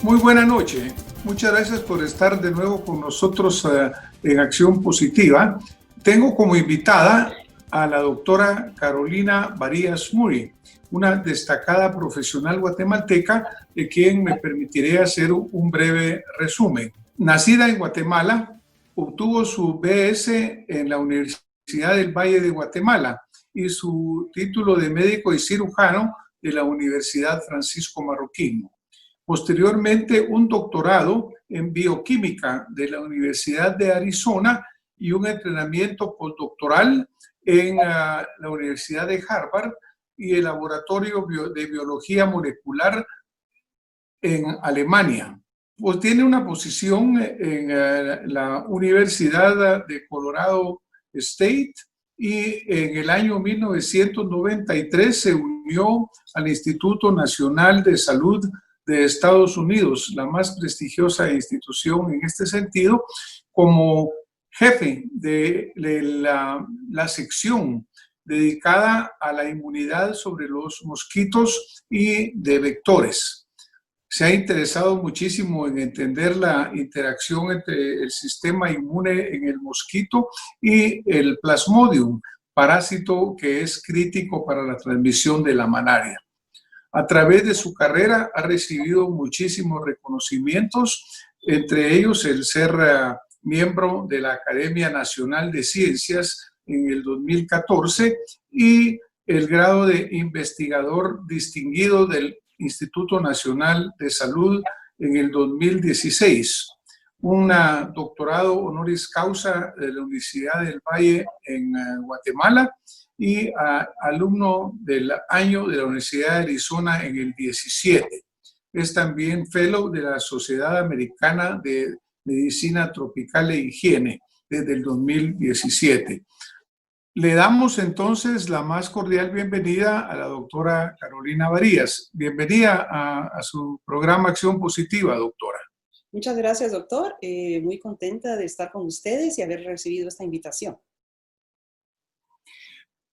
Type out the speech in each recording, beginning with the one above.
Muy buena noche. Muchas gracias por estar de nuevo con nosotros en Acción Positiva. Tengo como invitada a la doctora Carolina Varías Muri, una destacada profesional guatemalteca de quien me permitiré hacer un breve resumen. Nacida en Guatemala, obtuvo su BS en la Universidad del Valle de Guatemala y su título de médico y cirujano de la Universidad Francisco Marroquín. Posteriormente, un doctorado en bioquímica de la Universidad de Arizona y un entrenamiento postdoctoral en la Universidad de Harvard y el Laboratorio de Biología Molecular en Alemania. Pues tiene una posición en la Universidad de Colorado State y en el año 1993 se unió al Instituto Nacional de Salud de Estados Unidos, la más prestigiosa institución en este sentido, como jefe de la sección dedicada a la inmunidad sobre los mosquitos y de vectores. Se ha interesado muchísimo en entender la interacción entre el sistema inmune en el mosquito y el Plasmodium, parásito que es crítico para la transmisión de la malaria. A través de su carrera ha recibido muchísimos reconocimientos, entre ellos el ser miembro de la Academia Nacional de Ciencias en el 2014 y el grado de investigador distinguido del Instituto Nacional de Salud en el 2016. Un doctorado honoris causa de la Universidad del Valle en Guatemala y alumno del año de la Universidad de Arizona en el 17. Es también fellow de la Sociedad Americana de Medicina Tropical e Higiene desde el 2017. Le damos entonces la más cordial bienvenida a la doctora Carolina Varías. Bienvenida a su programa Acción Positiva, doctora. Muchas gracias, doctor. Muy contenta de estar con ustedes y haber recibido esta invitación.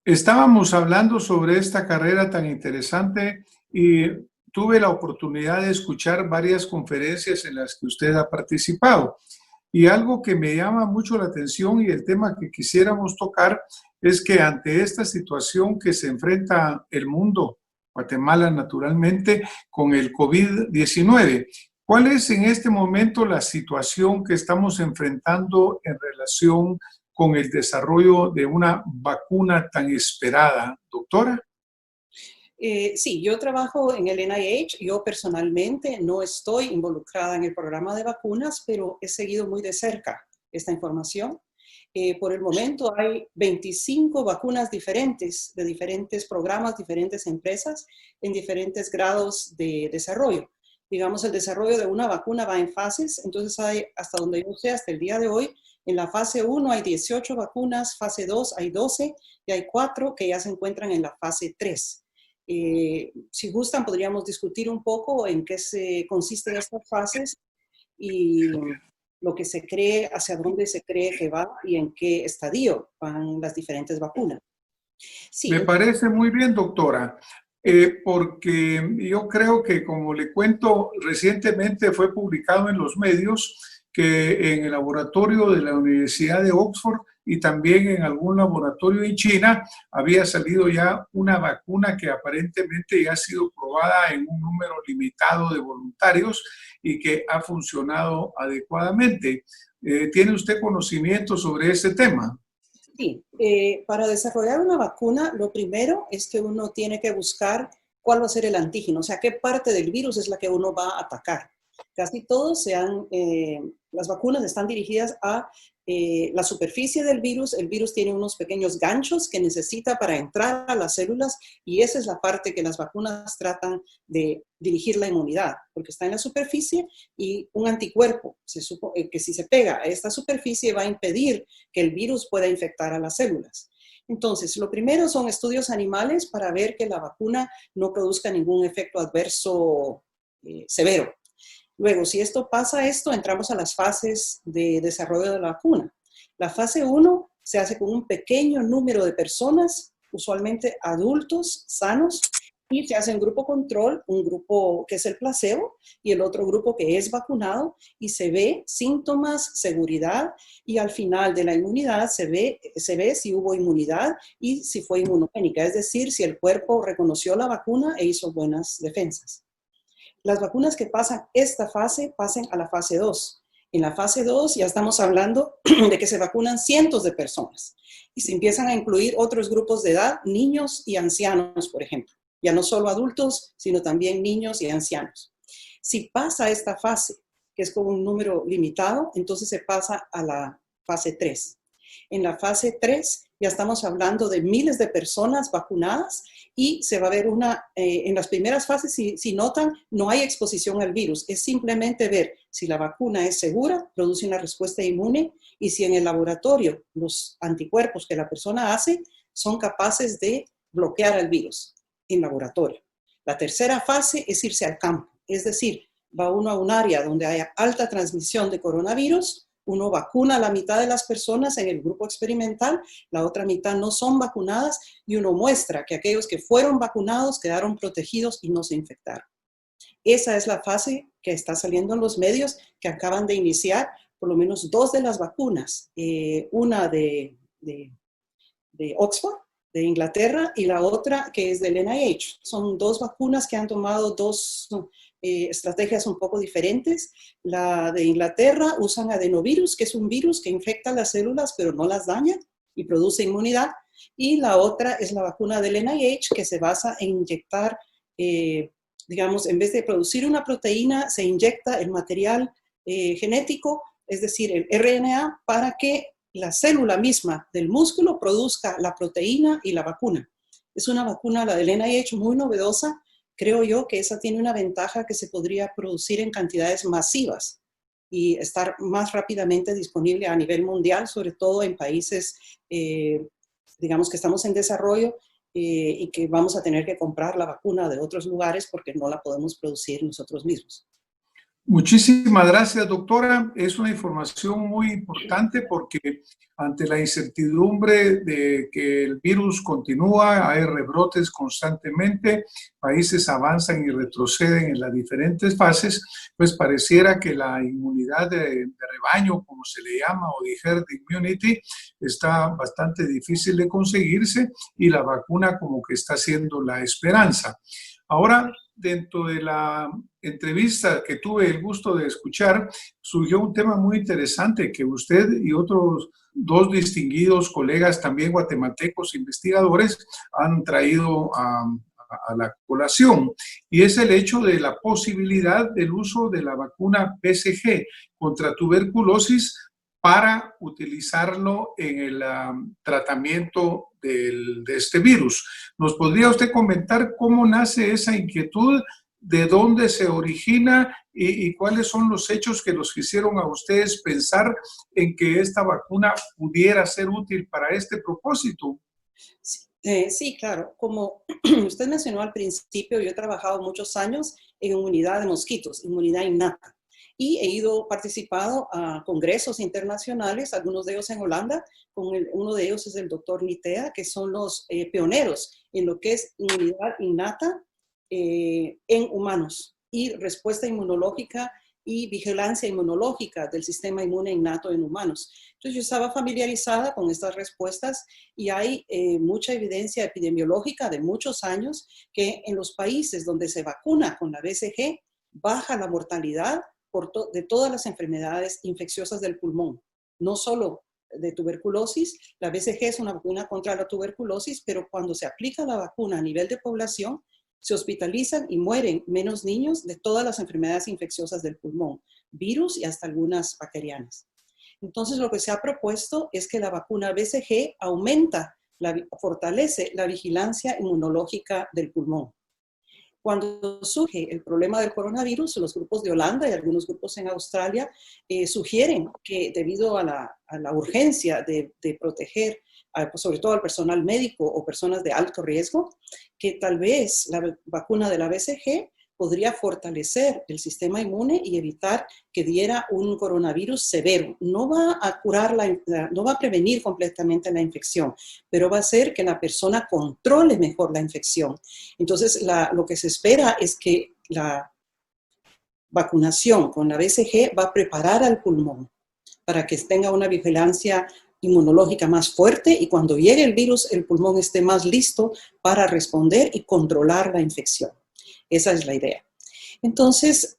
Estábamos hablando sobre esta carrera tan interesante y tuve la oportunidad de escuchar varias conferencias en las que usted ha participado. Y algo que me llama mucho la atención y el tema que quisiéramos tocar es que ante esta situación que se enfrenta el mundo, Guatemala naturalmente, con el COVID-19, ¿cuál es en este momento la situación que estamos enfrentando en relación con el desarrollo de una vacuna tan esperada, doctora? Sí, yo trabajo en el NIH. Yo personalmente no estoy involucrada en el programa de vacunas, pero he seguido muy de cerca esta información. Por el momento hay 25 vacunas diferentes, de diferentes programas, diferentes empresas, en diferentes grados de desarrollo. Digamos, el desarrollo de una vacuna va en fases, entonces hay, hasta donde yo sé, hasta el día de hoy, en la fase 1 hay 18 vacunas, fase 2 hay 12 y hay 4 que ya se encuentran en la fase 3. Si gustan, podríamos discutir un poco en qué consisten estas fases y lo que se cree, hacia dónde se cree que va y en qué estadio van las diferentes vacunas. Sí. Me parece muy bien, doctora, porque yo creo que, como le cuento, recientemente fue publicado en los medios que en el laboratorio de la Universidad de Oxford y también en algún laboratorio en China había salido ya una vacuna que aparentemente ya ha sido probada en un número limitado de voluntarios y que ha funcionado adecuadamente. ¿Tiene usted conocimiento sobre ese tema? Sí, para desarrollar una vacuna, lo primero es que uno tiene que buscar cuál va a ser el antígeno, o sea, qué parte del virus es la que uno va a atacar. Casi todos las vacunas están dirigidas a la superficie del virus. El virus tiene unos pequeños ganchos que necesita para entrar a las células y esa es la parte que las vacunas tratan de dirigir la inmunidad, porque está en la superficie y un anticuerpo que si se pega a esta superficie va a impedir que el virus pueda infectar a las células. Entonces, lo primero son estudios animales para ver que la vacuna no produzca ningún efecto adverso severo. Luego, si esto pasa, entramos a las fases de desarrollo de la vacuna. La fase 1 se hace con un pequeño número de personas, usualmente adultos, sanos, Y se hace un grupo control, un grupo que es el placebo y el otro grupo que es vacunado, y se ve síntomas, seguridad, y al final de la inmunidad se ve si hubo inmunidad y si fue inmunogénica, es decir, si el cuerpo reconoció la vacuna e hizo buenas defensas. Las vacunas que pasan esta fase pasan a la fase 2. En la fase 2 ya estamos hablando de que se vacunan cientos de personas y se empiezan a incluir otros grupos de edad, niños y ancianos, por ejemplo. Ya no solo adultos, sino también niños y ancianos. Si pasa esta fase, que es con un número limitado, entonces se pasa a la fase 3. En la fase 3 ya estamos hablando de miles de personas vacunadas y se va a ver en las primeras fases, si notan, no hay exposición al virus. Es simplemente ver si la vacuna es segura, produce una respuesta inmune, y si en el laboratorio los anticuerpos que la persona hace son capaces de bloquear al virus en laboratorio. La tercera fase es irse al campo, es decir, va uno a un área donde haya alta transmisión de coronavirus, uno vacuna a la mitad de las personas en el grupo experimental, la otra mitad no son vacunadas, y uno muestra que aquellos que fueron vacunados quedaron protegidos y no se infectaron. Esa es la fase que está saliendo en los medios, que acaban de iniciar por lo menos 2 de las vacunas, una de Oxford, de Inglaterra, y la otra que es del NIH. Son 2 vacunas que han tomado 2 estrategias un poco diferentes. La de Inglaterra usan adenovirus, que es un virus que infecta las células pero no las daña y produce inmunidad. Y la otra es la vacuna del NIH, que se basa en inyectar, digamos, en vez de producir una proteína, se inyecta el material genético, es decir, el RNA, para que la célula misma del músculo produzca la proteína y la vacuna. Es una vacuna, la del NIH, muy novedosa. Creo yo que esa tiene una ventaja, que se podría producir en cantidades masivas y estar más rápidamente disponible a nivel mundial, sobre todo en países, digamos, que estamos en desarrollo, y que vamos a tener que comprar la vacuna de otros lugares porque no la podemos producir nosotros mismos. Muchísimas gracias, doctora. Es una información muy importante porque ante la incertidumbre de que el virus continúa, hay rebrotes constantemente, países avanzan y retroceden en las diferentes fases, pues pareciera que la inmunidad de rebaño, como se le llama, o de herd immunity, está bastante difícil de conseguirse, y la vacuna como que está siendo la esperanza. Ahora, dentro de la entrevista que tuve el gusto de escuchar, surgió un tema muy interesante que usted y otros 2 distinguidos colegas, también guatemaltecos investigadores, han traído a la colación, y es el hecho de la posibilidad del uso de la vacuna BCG contra tuberculosis para utilizarlo en el tratamiento de este virus. ¿Nos podría usted comentar cómo nace esa inquietud, de dónde se origina y cuáles son los hechos que los hicieron a ustedes pensar en que esta vacuna pudiera ser útil para este propósito? Sí, claro. Como usted mencionó al principio, yo he trabajado muchos años en inmunidad de mosquitos, inmunidad innata. Y he participado a congresos internacionales, algunos de ellos en Holanda. Uno de ellos es el doctor Nitea, que son los pioneros en lo que es inmunidad innata en humanos, y respuesta inmunológica y vigilancia inmunológica del sistema inmune innato en humanos. Entonces yo estaba familiarizada con estas respuestas, y hay mucha evidencia epidemiológica de muchos años que en los países donde se vacuna con la BCG baja la mortalidad de todas las enfermedades infecciosas del pulmón, no solo de tuberculosis. La BCG es una vacuna contra la tuberculosis, pero cuando se aplica la vacuna a nivel de población, se hospitalizan y mueren menos niños de todas las enfermedades infecciosas del pulmón, virus y hasta algunas bacterianas. Entonces, lo que se ha propuesto es que la vacuna BCG fortalece la vigilancia inmunológica del pulmón. Cuando surge el problema del coronavirus, los grupos de Holanda y algunos grupos en Australia sugieren que, debido a la urgencia de proteger sobre todo al personal médico o personas de alto riesgo, que tal vez la vacuna de la BCG podría fortalecer el sistema inmune y evitar que diera un coronavirus severo. No va a curar no va a prevenir completamente la infección, pero va a hacer que la persona controle mejor la infección. Entonces, lo que se espera es que la vacunación con la BCG va a preparar al pulmón para que tenga una vigilancia inmunológica más fuerte y cuando llegue el virus, el pulmón esté más listo para responder y controlar la infección. Esa es la idea. Entonces,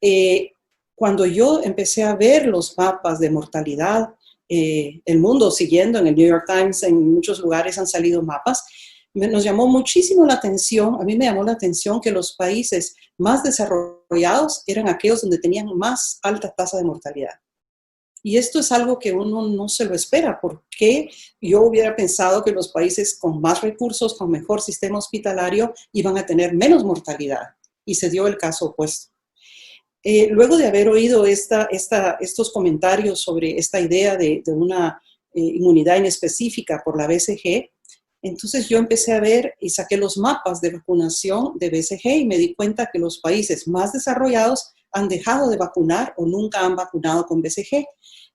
cuando yo empecé a ver los mapas de mortalidad, el mundo siguiendo, en el New York Times, en muchos lugares han salido mapas, nos llamó muchísimo la atención, a mí me llamó la atención que los países más desarrollados eran aquellos donde tenían más alta tasa de mortalidad. Y esto es algo que uno no se lo espera, porque yo hubiera pensado que los países con más recursos, con mejor sistema hospitalario, iban a tener menos mortalidad. Y se dio el caso opuesto. Luego de haber oído estos comentarios sobre esta idea de una inmunidad inespecífica por la BCG, entonces yo empecé a ver y saqué los mapas de vacunación de BCG y me di cuenta que los países más desarrollados han dejado de vacunar o nunca han vacunado con BCG.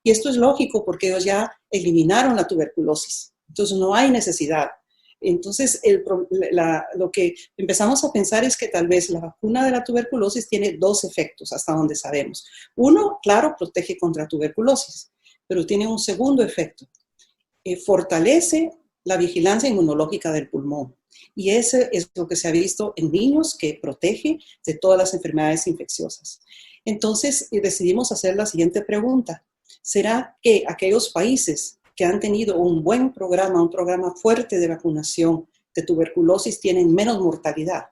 Y esto es lógico porque ellos ya eliminaron la tuberculosis. Entonces no hay necesidad. Entonces lo que empezamos a pensar es que tal vez la vacuna de la tuberculosis tiene dos efectos hasta donde sabemos. Uno, claro, protege contra tuberculosis, pero tiene un segundo efecto. Fortalece la vigilancia inmunológica del pulmón. Y ese es lo que se ha visto en niños, que protege de todas las enfermedades infecciosas. Entonces decidimos hacer la siguiente pregunta. ¿Será que aquellos países que han tenido un buen programa, un programa fuerte de vacunación de tuberculosis, tienen menos mortalidad?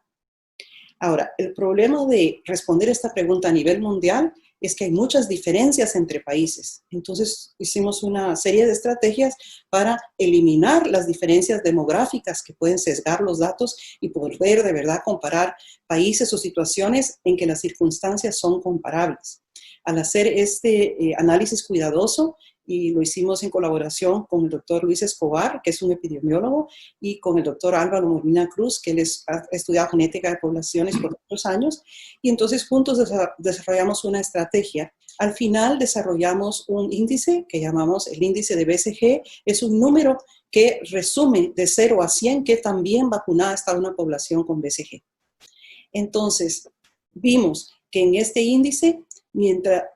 Ahora, el problema de responder esta pregunta a nivel mundial es que hay muchas diferencias entre países. Entonces, hicimos una serie de estrategias para eliminar las diferencias demográficas que pueden sesgar los datos y poder de verdad comparar países o situaciones en que las circunstancias son comparables. Al hacer este análisis cuidadoso, y lo hicimos en colaboración con el doctor Luis Escobar, que es un epidemiólogo, y con el doctor Álvaro Molina Cruz, que él ha estudiado genética de poblaciones por muchos años, y entonces juntos desarrollamos una estrategia. Al final desarrollamos un índice que llamamos el índice de BCG, es un número que resume de 0 a 100 qué tan bien vacunada está una población con BCG. Entonces, vimos que en este índice,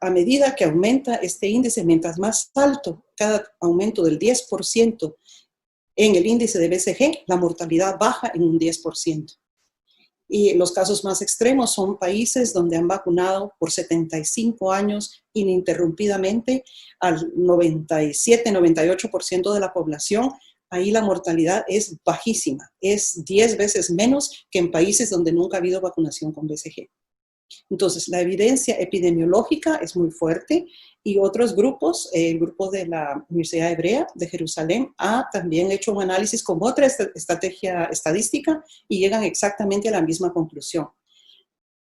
a medida que aumenta este índice, mientras más alto cada aumento del 10% en el índice de BCG, la mortalidad baja en un 10%. Y los casos más extremos son países donde han vacunado por 75 años ininterrumpidamente al 97-98% de la población. Ahí la mortalidad es bajísima, es 10 veces menos que en países donde nunca ha habido vacunación con BCG. Entonces, la evidencia epidemiológica es muy fuerte y otros grupos, el grupo de la Universidad Hebrea de Jerusalén ha también hecho un análisis con otra estrategia estadística y llegan exactamente a la misma conclusión.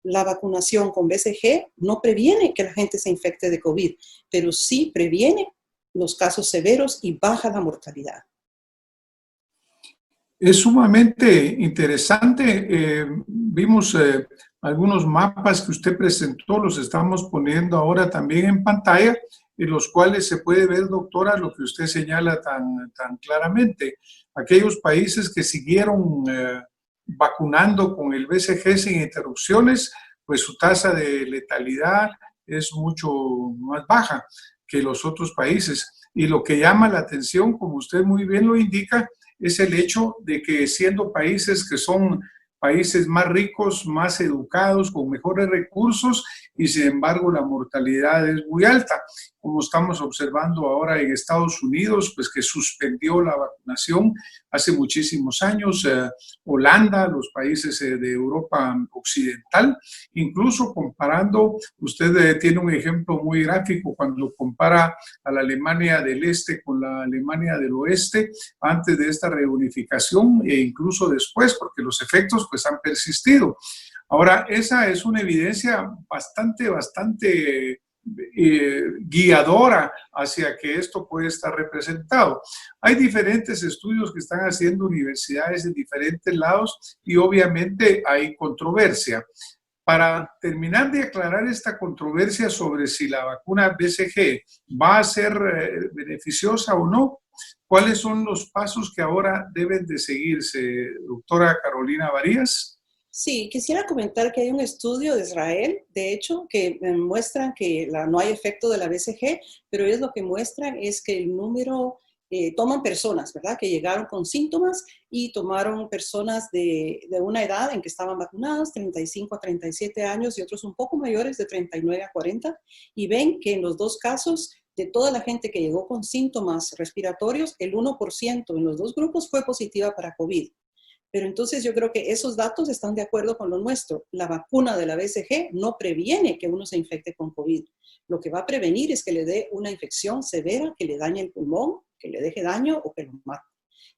La vacunación con BCG no previene que la gente se infecte de COVID, pero sí previene los casos severos y baja la mortalidad. Es sumamente interesante. Vimos algunos mapas que usted presentó, los estamos poniendo ahora también en pantalla, en los cuales se puede ver, doctora, lo que usted señala tan claramente. Aquellos países que siguieron vacunando con el BCG sin interrupciones, pues su tasa de letalidad es mucho más baja que los otros países. Y lo que llama la atención, como usted muy bien lo indica, es el hecho de que siendo países que son países más ricos, más educados, con mejores recursos, y sin embargo la mortalidad es muy alta, como estamos observando ahora en Estados Unidos, pues que suspendió la vacunación hace muchísimos años, Holanda, los países de Europa Occidental, incluso comparando, usted tiene un ejemplo muy gráfico cuando compara a la Alemania del Este con la Alemania del Oeste, antes de esta reunificación e incluso después, porque los efectos pues han persistido. Ahora, esa es una evidencia bastante guiadora hacia que esto puede estar representado. Hay diferentes estudios que están haciendo universidades en diferentes lados y obviamente hay controversia. Para terminar de aclarar esta controversia sobre si la vacuna BCG va a ser beneficiosa o no, ¿cuáles son los pasos que ahora deben de seguirse, doctora Carolina Varías? Sí, quisiera comentar que hay un estudio de Israel, de hecho, que muestran que no hay efecto de la BCG, pero ellos lo que muestran es que el número, toman personas, ¿verdad?, que llegaron con síntomas y tomaron personas de una edad en que estaban vacunadas, 35 a 37 años y otros un poco mayores, de 39 a 40, y ven que en los dos casos, de toda la gente que llegó con síntomas respiratorios, el 1% en los dos grupos fue positiva para COVID. Pero entonces yo creo que esos datos están de acuerdo con lo nuestro. La vacuna de la BCG no previene que uno se infecte con COVID. Lo que va a prevenir es que le dé una infección severa, que le dañe el pulmón, que le deje daño o que lo mate.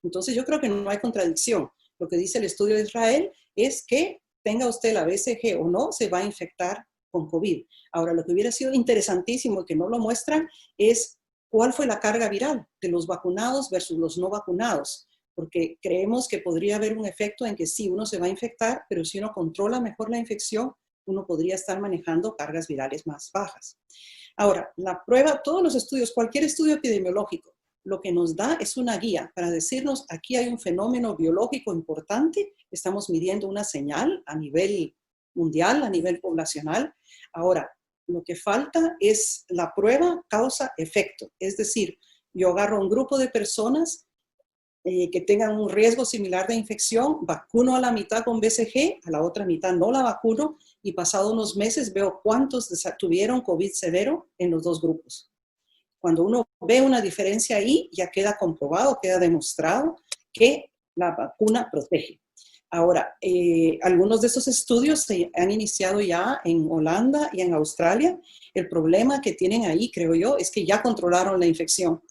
Entonces yo creo que no hay contradicción. Lo que dice el estudio de Israel es que tenga usted la BCG o no, se va a infectar con COVID. Ahora, lo que hubiera sido interesantísimo y que no lo muestran es cuál fue la carga viral de los vacunados versus los no vacunados, porque creemos que podría haber un efecto en que sí, uno se va a infectar, pero si uno controla mejor la infección, uno podría estar manejando cargas virales más bajas. Ahora, la prueba, todos los estudios, cualquier estudio epidemiológico, lo que nos da es una guía para decirnos, aquí hay un fenómeno biológico importante, estamos midiendo una señal a nivel mundial, a nivel poblacional. Ahora, lo que falta es la prueba causa-efecto, es decir, yo agarro un grupo de personas que tengan un riesgo similar de infección, vacuno a la mitad con BCG, a la otra mitad no la vacuno, y pasado unos meses veo cuántos tuvieron COVID severo en los dos grupos. Cuando uno ve una diferencia ahí, ya queda comprobado, queda demostrado que la vacuna protege. Ahora, algunos de esos estudios se han iniciado ya en Holanda y en Australia. El problema que tienen ahí, creo yo, es que ya controlaron la infección.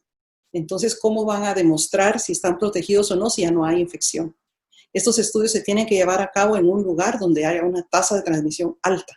Entonces, ¿cómo van a demostrar si están protegidos o no si ya no hay infección? Estos estudios se tienen que llevar a cabo en un lugar donde haya una tasa de transmisión alta,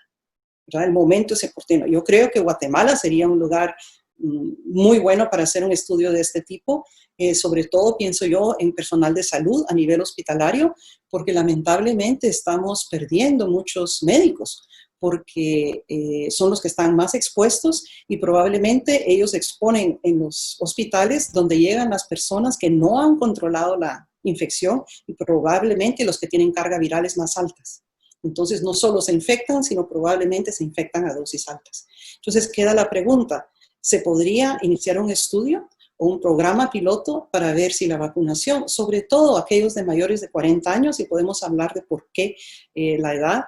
¿verdad? El momento es importante. Yo creo que Guatemala sería un lugar muy bueno para hacer un estudio de este tipo, sobre todo pienso yo en personal de salud a nivel hospitalario, porque lamentablemente estamos perdiendo muchos médicos, porque son los que están más expuestos y probablemente ellos exponen en los hospitales donde llegan las personas que no han controlado la infección y probablemente los que tienen cargas virales más altas. Entonces no solo se infectan, sino probablemente se infectan a dosis altas. Entonces queda la pregunta, ¿se podría iniciar un estudio o un programa piloto para ver si la vacunación, sobre todo aquellos de mayores de 40 años, y podemos hablar de por qué la edad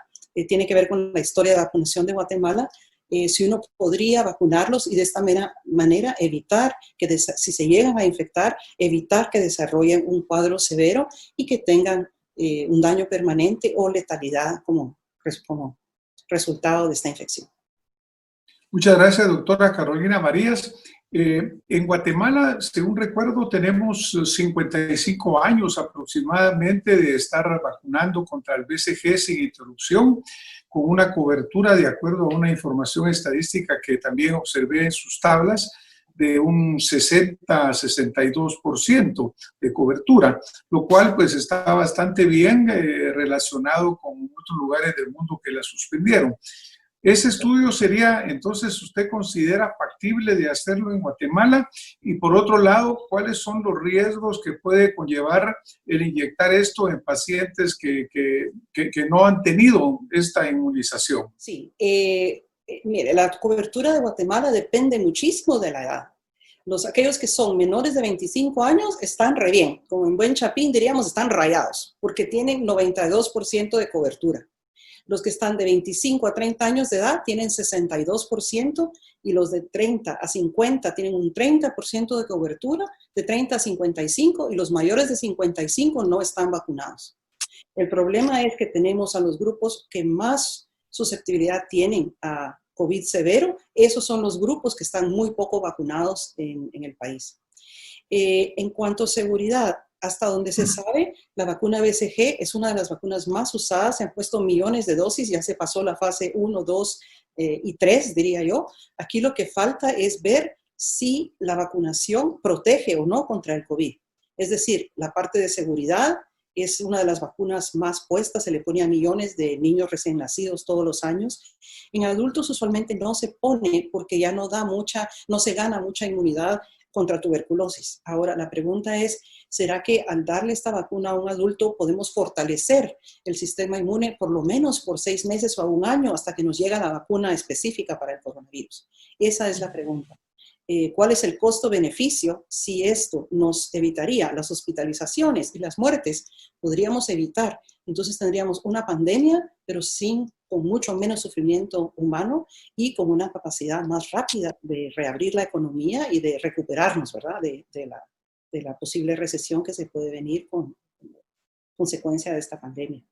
tiene que ver con la historia de vacunación de Guatemala, si uno podría vacunarlos y de esta manera evitar que si se llegan a infectar, evitar que desarrollen un cuadro severo y que tengan un daño permanente o letalidad como resultado de esta infección. Muchas gracias, doctora Carolina Varías. En Guatemala, según recuerdo, tenemos 55 años aproximadamente de estar vacunando contra el BCG sin interrupción, con una cobertura, de acuerdo a una información estadística que también observé en sus tablas, de un 60 a 62% de cobertura, lo cual pues está bastante bien relacionado con otros lugares del mundo que la suspendieron. Ese estudio sería, entonces, ¿usted considera factible de hacerlo en Guatemala? Y por otro lado, ¿cuáles son los riesgos que puede conllevar el inyectar esto en pacientes que no han tenido esta inmunización? Sí, mire, la cobertura de Guatemala depende muchísimo de la edad. Aquellos que son menores de 25 años están re bien, como en buen chapín diríamos, están rayados, porque tienen 92% de cobertura. Los que están de 25 a 30 años de edad tienen 62% y los de 30 a 50 tienen un 30% de cobertura, de 30 a 55 y los mayores de 55 no están vacunados. El problema es que tenemos a los grupos que más susceptibilidad tienen a COVID severo, esos son los grupos que están muy poco vacunados en el país. En cuanto a seguridad, hasta donde se sabe, la vacuna BCG es una de las vacunas más usadas, se han puesto millones de dosis, ya se pasó la fase 1, 2 y 3, diría yo. Aquí lo que falta es ver si la vacunación protege o no contra el COVID. Es decir, la parte de seguridad, es una de las vacunas más puestas, se le pone a millones de niños recién nacidos todos los años. En adultos usualmente no se pone porque ya no se gana mucha inmunidad contra tuberculosis. Ahora, la pregunta es, ¿será que al darle esta vacuna a un adulto podemos fortalecer el sistema inmune por lo menos por 6 meses o a un año hasta que nos llega la vacuna específica para el coronavirus? Esa es la pregunta. ¿Cuál es el costo-beneficio si esto nos evitaría las hospitalizaciones y las muertes? Podríamos evitar. Entonces tendríamos una pandemia, pero con mucho menos sufrimiento humano y con una capacidad más rápida de reabrir la economía y de recuperarnos, ¿verdad? De la posible recesión que se puede venir con consecuencia de esta pandemia.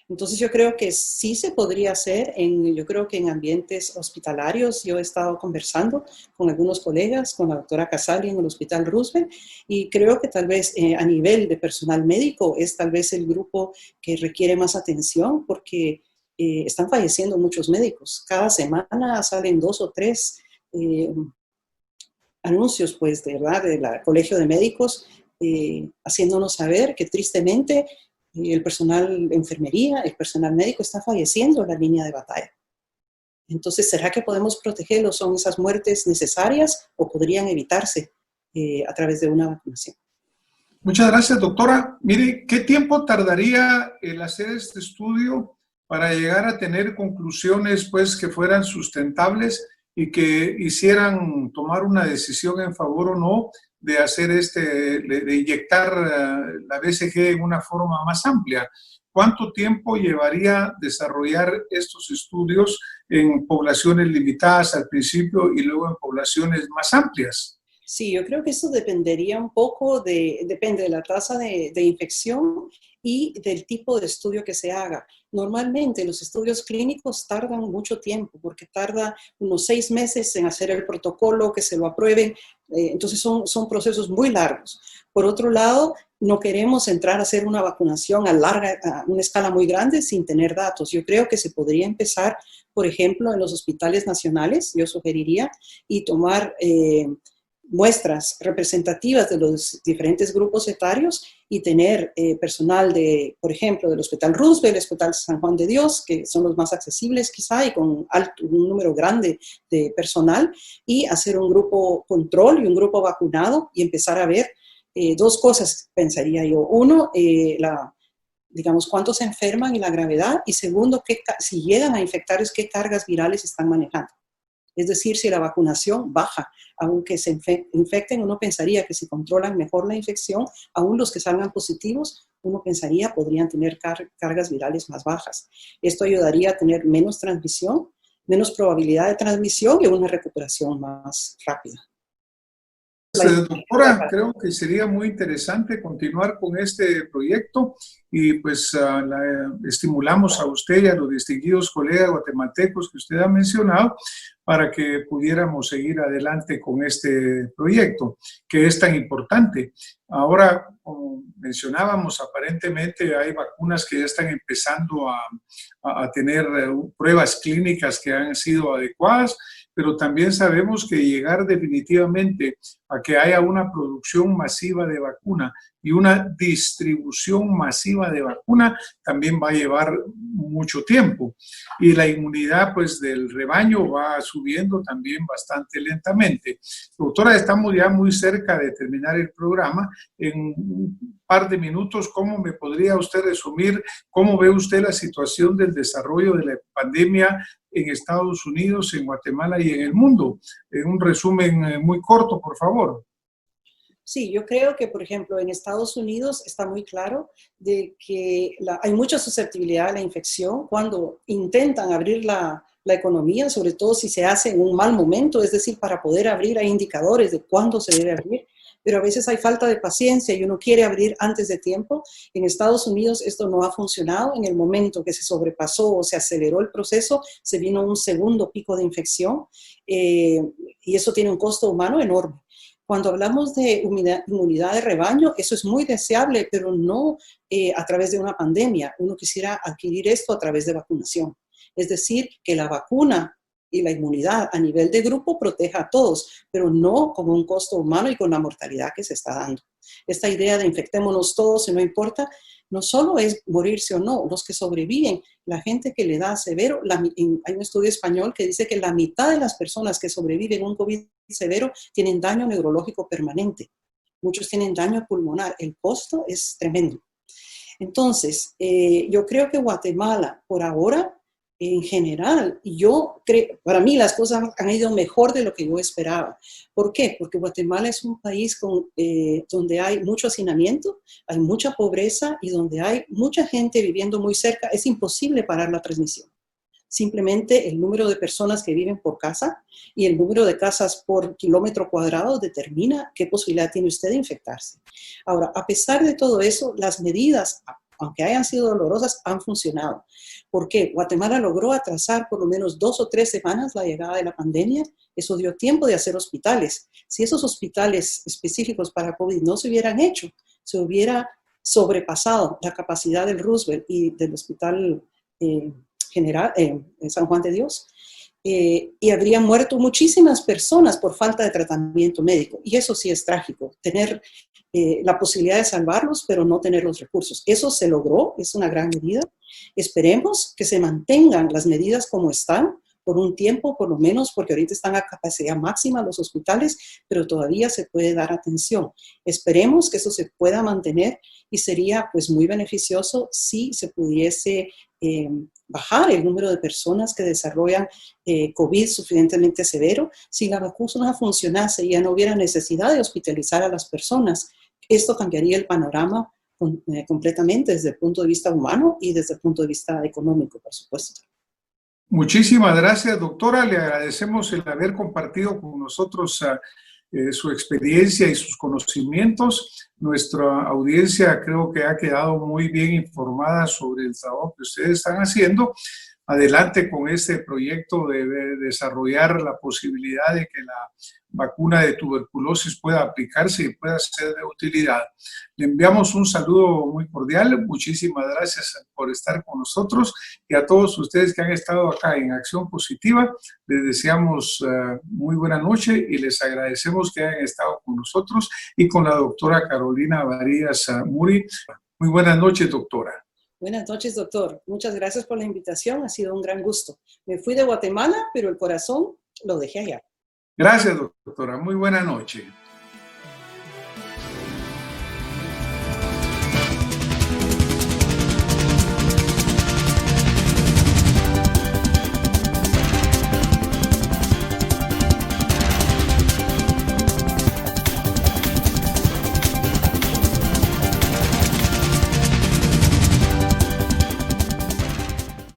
Entonces yo creo que sí se podría hacer, yo creo que en ambientes hospitalarios. Yo he estado conversando con algunos colegas, con la doctora Casali en el Hospital Roosevelt, y creo que tal vez a nivel de personal médico es tal vez el grupo que requiere más atención porque están falleciendo muchos médicos. Cada semana salen 2 o 3 anuncios, pues, ¿verdad? Del Colegio de Médicos haciéndonos saber que tristemente el personal de enfermería, el personal médico está falleciendo en la línea de batalla. Entonces, ¿será que podemos protegerlos? ¿Son esas muertes necesarias o podrían evitarse a través de una vacunación? Muchas gracias, doctora. Mire, ¿qué tiempo tardaría el hacer este estudio para llegar a tener conclusiones, pues, que fueran sustentables y que hicieran tomar una decisión en favor o no de hacer de inyectar la BCG en una forma más amplia? ¿Cuánto tiempo llevaría desarrollar estos estudios en poblaciones limitadas al principio y luego en poblaciones más amplias? Sí, yo creo que eso dependería un poco depende de la tasa de infección y del tipo de estudio que se haga. Normalmente los estudios clínicos tardan mucho tiempo porque tarda unos 6 meses en hacer el protocolo, que se lo aprueben. Entonces son procesos muy largos. Por otro lado, no queremos entrar a hacer una vacunación a una escala muy grande sin tener datos. Yo creo que se podría empezar, por ejemplo, en los hospitales nacionales, yo sugeriría, y tomar muestras representativas de los diferentes grupos etarios y tener personal por ejemplo, del Hospital Roosevelt, el Hospital San Juan de Dios, que son los más accesibles quizá y con un número grande de personal, y hacer un grupo control y un grupo vacunado y empezar a ver 2 cosas, pensaría yo. Uno, digamos, cuántos se enferman y la gravedad, y segundo, si llegan a infectarles, qué cargas virales están manejando. Es decir, si la vacunación baja, aunque se infecten, uno pensaría que si controlan mejor la infección, aún los que salgan positivos, uno pensaría podrían tener cargas virales más bajas. Esto ayudaría a tener menos transmisión, menos probabilidad de transmisión y una recuperación más rápida. Doctora, creo que sería muy interesante continuar con este proyecto y pues estimulamos a usted y a los distinguidos colegas guatemaltecos que usted ha mencionado para que pudiéramos seguir adelante con este proyecto que es tan importante. Ahora, como mencionábamos, aparentemente hay vacunas que ya están empezando a tener pruebas clínicas que han sido adecuadas, pero también sabemos que llegar definitivamente a que haya una producción masiva de vacuna y una distribución masiva de vacuna también va a llevar mucho tiempo. Y la inmunidad, pues, del rebaño va subiendo también bastante lentamente. Doctora, estamos ya muy cerca de terminar el programa. En un par de minutos, ¿cómo me podría usted resumir cómo ve usted la situación del desarrollo de la pandemia en Estados Unidos, en Guatemala y en el mundo? Un resumen muy corto, por favor. Sí, yo creo que, por ejemplo, en Estados Unidos está muy claro de que hay mucha susceptibilidad a la infección cuando intentan abrir la economía, sobre todo si se hace en un mal momento, es decir, para poder abrir hay indicadores de cuándo se debe abrir, pero a veces hay falta de paciencia y uno quiere abrir antes de tiempo. En Estados Unidos esto no ha funcionado. En el momento que se sobrepasó o se aceleró el proceso, se vino un segundo pico de infección y eso tiene un costo humano enorme. Cuando hablamos de inmunidad de rebaño, eso es muy deseable, pero no a través de una pandemia. Uno quisiera adquirir esto a través de vacunación. Es decir, que la vacuna y la inmunidad a nivel de grupo proteja a todos, pero no con un costo humano y con la mortalidad que se está dando. Esta idea de infectémonos todos y no importa, no solo es morirse o no, los que sobreviven, la gente que le da severo, hay un estudio español que dice que la mitad de las personas que sobreviven a un COVID severo tienen daño neurológico permanente. Muchos tienen daño pulmonar. El costo es tremendo. Entonces, yo creo que Guatemala, por ahora, en general, para mí las cosas han ido mejor de lo que yo esperaba. ¿Por qué? Porque Guatemala es un país donde hay mucho hacinamiento, hay mucha pobreza y donde hay mucha gente viviendo muy cerca. Es imposible parar la transmisión. Simplemente el número de personas que viven por casa y el número de casas por kilómetro cuadrado determina qué posibilidad tiene usted de infectarse. Ahora, a pesar de todo eso, las medidas, aunque hayan sido dolorosas, han funcionado. ¿Por qué? Guatemala logró atrasar por lo menos 2 o 3 semanas la llegada de la pandemia. Eso dio tiempo de hacer hospitales. Si esos hospitales específicos para COVID no se hubieran hecho, se hubiera sobrepasado la capacidad del Roosevelt y del Hospital General en San Juan de Dios, y habrían muerto muchísimas personas por falta de tratamiento médico. Y eso sí es trágico, tener la posibilidad de salvarlos, pero no tener los recursos. Eso se logró, es una gran medida. Esperemos que se mantengan las medidas como están por un tiempo, por lo menos, porque ahorita están a capacidad máxima los hospitales, pero todavía se puede dar atención. Esperemos que eso se pueda mantener y sería pues muy beneficioso si se pudiese bajar el número de personas que desarrollan COVID suficientemente severo. Si la vacuna funcionase y ya no hubiera necesidad de hospitalizar a las personas, esto cambiaría el panorama completamente desde el punto de vista humano y desde el punto de vista económico, por supuesto. Muchísimas gracias, doctora. Le agradecemos el haber compartido con nosotros su experiencia y sus conocimientos. Nuestra audiencia creo que ha quedado muy bien informada sobre el trabajo que ustedes están haciendo. Adelante con este proyecto de desarrollar la posibilidad de que la vacuna de tuberculosis pueda aplicarse y pueda ser de utilidad. Le enviamos un saludo muy cordial. Muchísimas gracias por estar con nosotros, y a todos ustedes que han estado acá en Acción Positiva, les deseamos muy buena noche y les agradecemos que hayan estado con nosotros y con la doctora Carolina Varías Muri. Muy buenas noches, doctora. Buenas noches, doctor. Muchas gracias por la invitación. Ha sido un gran gusto. Me fui de Guatemala, pero el corazón lo dejé allá. Gracias, doctora. Muy buena noche.